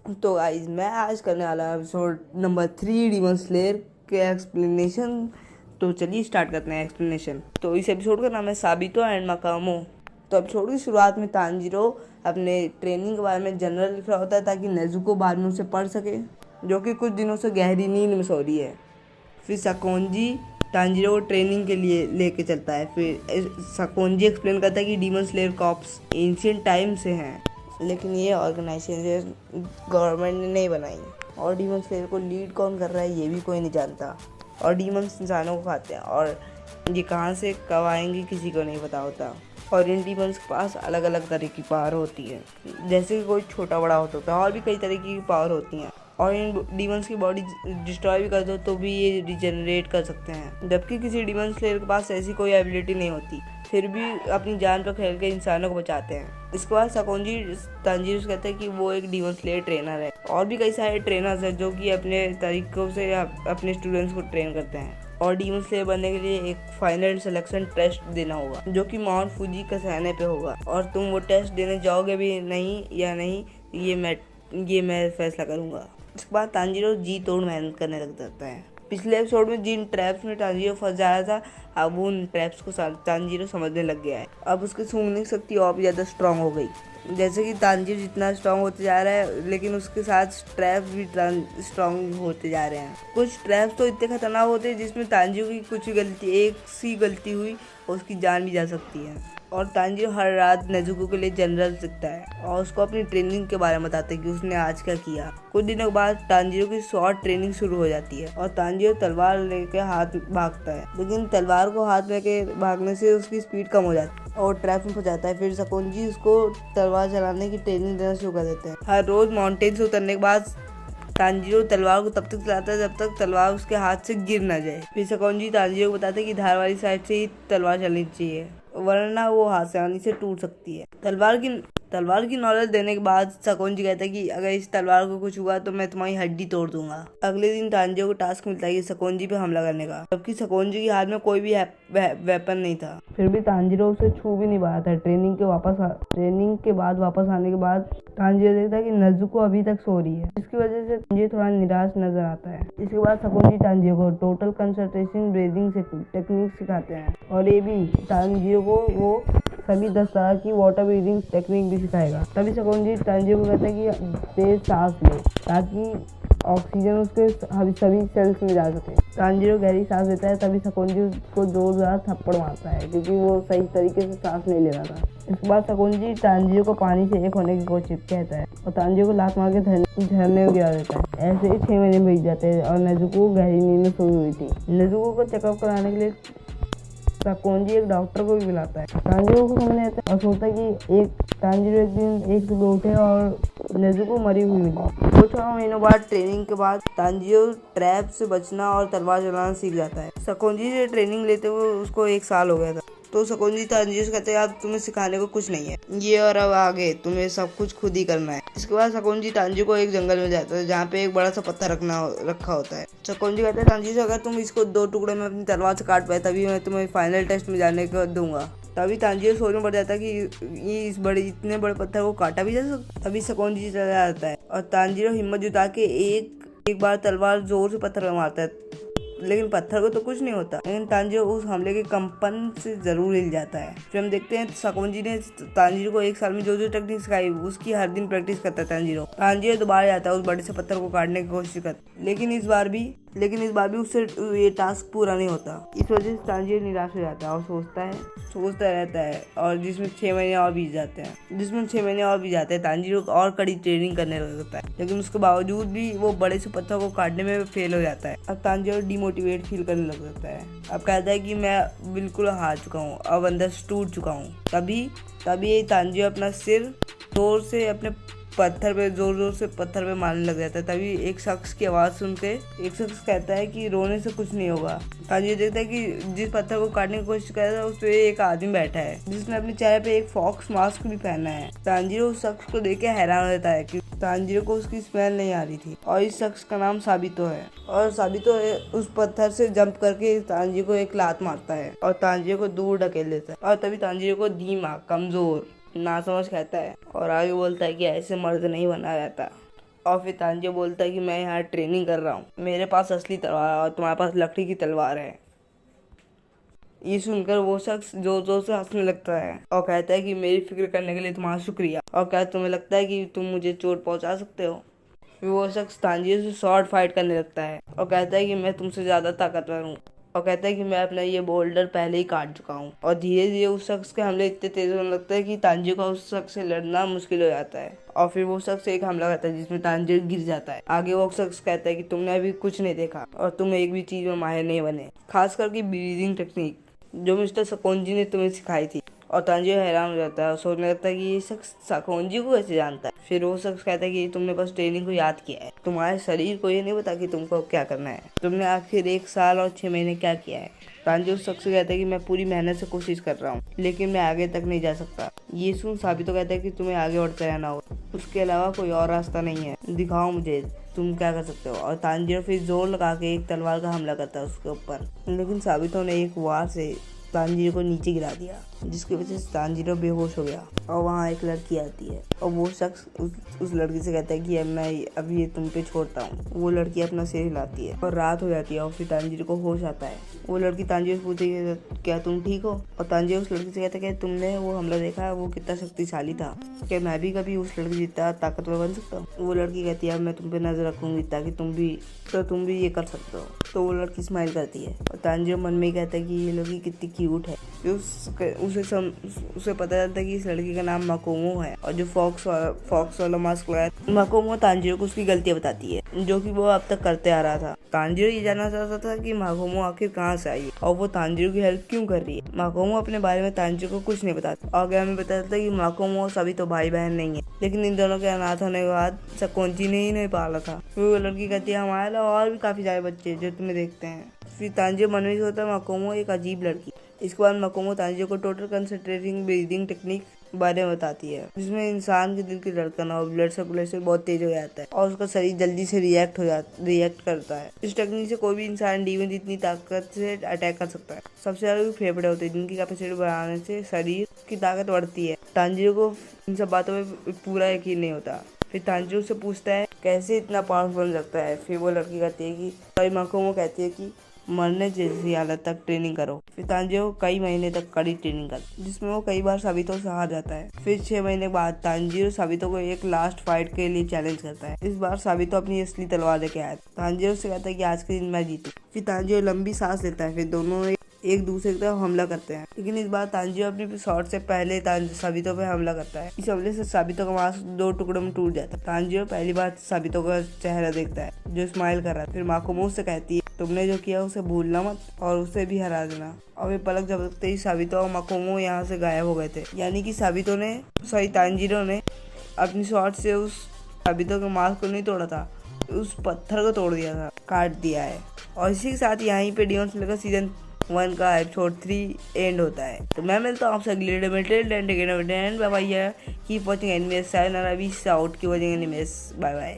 तो गाइज मैं आज करने वाला एपिसोड नंबर 3 डीमन स्लेयर के एक्सप्लेनेशन। तो चलिए स्टार्ट करते हैं एक्सप्लेनेशन। तो इस एपिसोड का नाम है साबितो एंड मकामो। तो एपिसोड की शुरुआत में तांजीरो अपने ट्रेनिंग के बारे में जनरल लिख रहा होता है ताकि नेजुको बाद में उसे पढ़ सके, जो कि कुछ दिनों से गहरी नींद में सो रही है। फिर सकोंजी तांजीरो को ट्रेनिंग के लिए लेके चलता है। फिर सकोंजी एक्सप्लेन करता है कि demon slayer corps ancient time से हैं, लेकिन ये ऑर्गेनाइजेशन गवर्नमेंट ने नहीं बनाई, और डीमन स्लेयर को लीड कौन कर रहा है ये भी कोई नहीं जानता। और डीमंस इंसानों को खाते हैं, और ये कहाँ से कब आएंगे किसी को नहीं पता होता। और इन डीमंस के पास अलग अलग तरह की पावर होती है, जैसे कि कोई छोटा बड़ा हो सकता है, और भी कई तरह की पावर होती हैं। और इन डीमंस की बॉडी डिस्ट्रॉय भी कर दो तो भी ये रिजेनरेट कर सकते हैं, जबकि किसी डीमन स्लेयर के पास ऐसी कोई एबिलिटी नहीं होती, फिर भी अपनी जान पर खेल के इंसानों को बचाते हैं। इसके बाद सकोंजी तांजीरो से कहते हैं कि वो एक डीमन स्लेयर ट्रेनर है, और भी कई सारे ट्रेनर्स हैं जो कि अपने तरीकों से अपने स्टूडेंट्स को ट्रेन करते हैं। और डीमन स्लेयर बनने के लिए एक फाइनल सिलेक्शन टेस्ट देना होगा, जो कि माउंट फूजी का सहने पे होगा, और तुम वो टेस्ट देने जाओगे भी नहीं या नहीं ये मैं फैसला करूंगा। इसके बाद तांजीरो जी तोड़ मेहनत करने लग जाता है। पिछले एपिसोड में जिन ट्रैप्स में तांजीरो फंस जा रहा था, अब उन ट्रैप्स को तांजीरो समझने लग गया है। अब उसकी सूंघने की शक्ति और भी ज़्यादा स्ट्रांग हो गई। जैसे कि तांजीरो जितना स्ट्रांग होते जा रहा है, लेकिन उसके साथ ट्रैप्स भी स्ट्रांग होते जा रहे हैं। कुछ ट्रैप्स तो इतने खतरनाक होते हैं जिसमें तांजीरो की कुछ गलती, एक सी गलती हुई और उसकी जान भी जा सकती है। और तांजीरो हर रात नेजुको के लिए जनरल सीखता है और उसको अपनी ट्रेनिंग के बारे में बताता है कि उसने आज क्या किया। कुछ दिनों के बाद तांजीरो की शॉर्ट ट्रेनिंग शुरू हो जाती है और तांजीरो तलवार लेके हाथ भागता है, लेकिन तलवार को हाथ में के भागने से उसकी स्पीड कम हो जाती है और ट्रैप में फंस जाता है। फिर सकोंजी उसको तलवार चलाने की ट्रेनिंग देना शुरू कर देते हैं। हर रोज माउंटेन से उतरने के बाद तांजीरो तलवार को तब तक चलाता है जब तक तलवार उसके हाथ से गिर ना जाए। फिर सकोंजी तांजीरो को बताता है कि धार वाली साइड से ही तलवार चलनी चाहिए, वरना वो हाथ से आसानी से टूट सकती है। तलवार की नॉलेज देने के बाद सकोंजी कहता है कि अगर इस तलवार को कुछ हुआ तो मैं तुम्हारी हड्डी तोड़ दूंगा। अगले दिन तांजीरो को टास्क मिलता है सकोंजी पे हमला करने का, जबकि सकोंजी के हाथ में कोई भी वेपन नहीं था। फिर भी तांजीरो उसे छू भी नहीं पाया था। ट्रेनिंग के बाद वापस आने के बाद तांजीरो देखता है कि नेजुको अभी तक सो रही है, जिसकी वजह से तांजीरो थोड़ा निराश नजर आता है। इसके बाद सकोंजी तांजीरो को टोटल कंसंट्रेशन ब्रीदिंग टेक्निक सिखाते हैं, और ये भी तांजीरो को वो सभी 10 तरह की वाटर ब्रीदिंग टेक्निक भी सिखाएगा। तभी सकोंजी तांजीरो को कहता है कि तेज सांस ले ताकि ऑक्सीजन उसके सभी सेल्स में जा सके। तांजीरो गहरी सांस लेता है, तभी सकोंजी उसको जोरदार थप्पड़ मारता है क्योंकि वो सही तरीके से सांस नहीं ले रहा था। इसके बाद सकोंजी तांजीरो को पानी से एक होने की कोशिश कहता है और तांजीरो को लात मार के झरने में गिरा देता है। ऐसे ही 6 महीने बीत जाते हैं और नेजुको गहरी नींद में सोई हुई थी। नेजुको को चेकअप कराने के लिए सकोंजी एक डॉक्टर को भी बुलाता है। तांजीरो को समझ आता है और सोचता है कि तांजीरो एक दिन एक सुबह उठे और नेजुको मरी हुई मिली। 2-4 महीनों बाद ट्रेनिंग के बाद तांजीरो ट्रैप से बचना और तलवार चलाना सीख जाता है। सकोंजी से ट्रेनिंग लेते हुए उसको 1 साल हो गया था। तो सकोंजी तांजीरो से कहते हैं अब तुम्हें सिखाने को कुछ नहीं है, ये और अब आगे तुम्हें सब कुछ खुद ही करना है। इसके बाद सकोंजी तांजीरो को एक जंगल में जाता है जहाँ पे एक बड़ा सा पत्थर रखा होता है। सकोंजी कहता है तांजीरो से अगर तुम इसको 2 टुकड़े में अपनी तलवार से काट पाए तभी मैं तुम्हें फाइनल टेस्ट में जाने को दूंगा। तभी तांजीरो सोच में पड़ जाता है कि ये इतने बड़े पत्थर को काटा भी जा सकता। तभी सकोंजी चला जाता है और तांजीरो हिम्मत जुटा के एक बार तलवार जोर से पत्थर में मारता है, लेकिन पत्थर को तो कुछ नहीं होता, लेकिन तांजीरो उस हमले के कंपन से जरूर हिल जाता है। फिर हम देखते हैं सकोंजी ने तांजीरो को 1 साल में जो टेक्निक सिखाई उसकी हर दिन प्रैक्टिस करता है। तांजीरो दोबारा जाता है उस बड़े से पत्थर को काटने की कोशिश करता है, लेकिन इस बार भी उससे ये टास्क पूरा नहीं होता। इस वजह से तांजीरो निराश हो जाता है और सोचता रहता है, और जिसमें 6 महीने और बीत जाते हैं तांजीरो और कड़ी ट्रेनिंग करने लगता है, लेकिन उसके बावजूद भी वो बड़े से पत्थर को काटने में फेल हो जाता है। अब तांजीरो डिमोटिवेट फील करने लग जाता है। अब कहता है कि मैं बिल्कुल हार चुका हूँ, अब अंदर से टूट चुका हूँ। तभी तांजीरो अपना सिर जोर से जोर से पत्थर पे मारने लग जाता है। तभी एक शख्स की आवाज़ सुन के एक शख्स कहता है कि रोने से कुछ नहीं होगा। तांजीरो देखता है कि जिस पत्थर को काटने की कोशिश कर रहा है उस पे एक आदमी बैठा है जिसने अपने चेहरे पे एक फॉक्स मास्क भी पहना है। तांजीरो उस शख्स को देख के हैरान हो जाता है कि तांजीरो को उसकी स्मेल नहीं आ रही थी, और इस शख्स का नाम साबितो है। और साबितो उस पत्थर से जंप करके तांजीरो को एक लात मारता है और तांजीरो को दूर ढकेल देता है। और तभी तांजीरो को धीमा, कमजोर, नासमझ कहता है और आगे बोलता है कि ऐसे मर्द नहीं बना रहता। और फिर तांजिरो बोलता है कि मैं यहाँ ट्रेनिंग कर रहा हूँ, मेरे पास असली तलवार है और तुम्हारे पास लकड़ी की तलवार है। ये सुनकर वो शख्स जोर जोर से हंसने लगता है और कहता है कि मेरी फिक्र करने के लिए तुम्हारा शुक्रिया, और क्या तुम्हें लगता है कि तुम मुझे चोट पहुंचा सकते हो। फिर वो शख्स तांजिरो से शॉर्ट फाइट करने लगता है और कहता है कि मैं तुमसे ज्यादा ताकतवर हूँ, और कहता है कि मैं अपना ये बोल्डर पहले ही काट चुका हूँ। और धीरे धीरे उस शख्स के हमले इतने तेज होने लगते हैं कि तांजिरो का उस शख्स से लड़ना मुश्किल हो जाता है। और फिर वो शख्स एक हमला करता है जिसमें तांजिरो गिर जाता है। आगे वो शख्स कहता है कि तुमने अभी कुछ नहीं देखा और तुम एक भी चीज में माहिर नहीं बने, खास करके ब्रीदिंग टेक्निक जो मिस्टर साकोंजी ने तुम्हें सिखाई थी। और तांजिरो हैरान हो जाता है और सोचने लगता है कि ये शख्स साकोंजी को कैसे जानता है। फिर वो शख्स कहता है कि तुमने बस ट्रेनिंग को याद किया है, तुम्हारे शरीर को ये नहीं पता कि तुमको क्या करना है। तुमने आखिर 1 साल और 6 महीने क्या किया है। तांजिरो उस शख्स से कहता है कि मैं पूरी मेहनत से कोशिश कर रहा हूँ, लेकिन मैं आगे तक नहीं जा सकता। ये सुन साबितो कहता है कि तुम्हें आगे बढ़ते रहना होगा, उसके अलावा कोई और रास्ता नहीं है, दिखाओ मुझे तुम क्या कर सकते हो। और तांजिरो फिर जोर लगा के एक तलवार का हमला करता है उसके ऊपर, लेकिन साबितो ने एक वार से तांजिरो को नीचे गिरा दिया, जिसकी वजह से तांजिरो बेहोश हो गया। और वहाँ एक लड़की आती है और वो शख्स उस लड़की से कहता है कि मैं अभी ये तुम पे छोड़ता हूँ। वो लड़की अपना सिर हिलाती है और रात हो जाती है और फिर तांजिरो को होश आता है। वो लड़की तांजिरो से पूछती है क्या तुम ठीक हो, और तांजिरो उस लड़की से कहता है कि तुमने वो हमला देखा, वो कितना शक्तिशाली था, क्या मैं भी कभी उस लड़की जितना ताकतवर बन सकता हूँ। वो लड़की कहती है मैं तुम पे नजर रखूंगी ताकि तुम भी ये कर सकते हो। तो वो लड़की स्माइल करती है और तांजिरो मन में ही कहता है कि ये लड़की कितनी क्यूट है। उसे पता चलता है कि इस लड़की का नाम माकोमो है, और जो फॉक्स वाला मास्क लगाया माकोमो तांजिरो को उसकी गलतियां बताती है जो कि वो अब तक करते आ रहा था। तांजिरो ये जानना चाहता था कि माकोमो आखिर कहाँ से आई है और वो तांजिरो की हेल्प क्यों कर रही है। माकोमो अपने बारे में तांजिरो को कुछ नहीं बताता। आगे हमें पता चलता है कि माकोमो और सभी तो भाई बहन नहीं है, लेकिन इन दोनों के अनाथ होने के बाद साकोंजी ने ही नहीं पाला था। फिर वो लड़की कहती है हमारे अलावा और भी काफी सारे बच्चे जो तुम्हें देखते हैं। फिर तांजिरो मन में सोचता है माकोमो एक अजीब लड़की। इसके बाद माकोमो तांजिरो को टोटल कंसंट्रेटिंग ब्रीदिंग टेक्निक बारे में बताती है, जिसमें इंसान के दिल की धड़कन और ब्लड सर्कुलेशन बहुत तेज हो जाता है और उसका शरीर जल्दी से रिएक्ट करता है। इस टेक्निक से कोई भी इंसान डी में जितनी ताकत से अटैक कर सकता है। सबसे ज्यादा फेफड़े होते हैं जिनकी कैपेसिटी बढ़ाने से शरीर की ताकत बढ़ती है। तांजिरो को इन सब बातों में पूरा यकीन नहीं होता। फिर तांजिरो से पूछता है कैसे इतना पावरफुल बन सकता है। फिर वो लड़की कहती है कि माकोमो कहती है कि मरने जैसी हालत तक ट्रेनिंग करो। फिर तांजिरो कई महीने तक कड़ी ट्रेनिंग कर, जिसमें वो कई बार साबितो से हार जाता है। फिर 6 महीने बाद तांजिरो साबितो को एक लास्ट फाइट के लिए चैलेंज करता है। इस बार साबितो अपनी असली तलवार लेके आया। तांजिरो से कहता है कि आज के दिन मैं जीतूं। फिर तांजिरो लंबी सांस लेता है। फिर दोनों एक दूसरे की तरफ हमला करते हैं, लेकिन इस बार तांजिरो अपनी शॉट से पहले साबितो पे हमला करता है। इस हमले से साबितो का मांस 2 टुकड़ों में टूट जाता है। तांजिरो पहली बार साबितो का चेहरा देखता है जो स्माइल कर रहा है। फिर माकोमो से कहती है तुमने जो किया उसे भूलना मत और उसे भी हरा देना। और वे पलक झपकते ही साबितो और माकोमो यहाँ से गायब हो गए थे। यानी कि तांजिरो ने अपनी शॉट से उस साबितो के मांस को नहीं तोड़ा था, उस पत्थर को तोड़ दिया था, काट दिया है। और इसी के साथ यहीं पे डीमन स्लेयर सीजन 1 का एपिसोड 3 एंड होता है। तो मैं मिलता हूँ आपसे अगली वीडियो में। Till then keep watching animes, सायोनारा, peace out, keep watching animes, bye bye.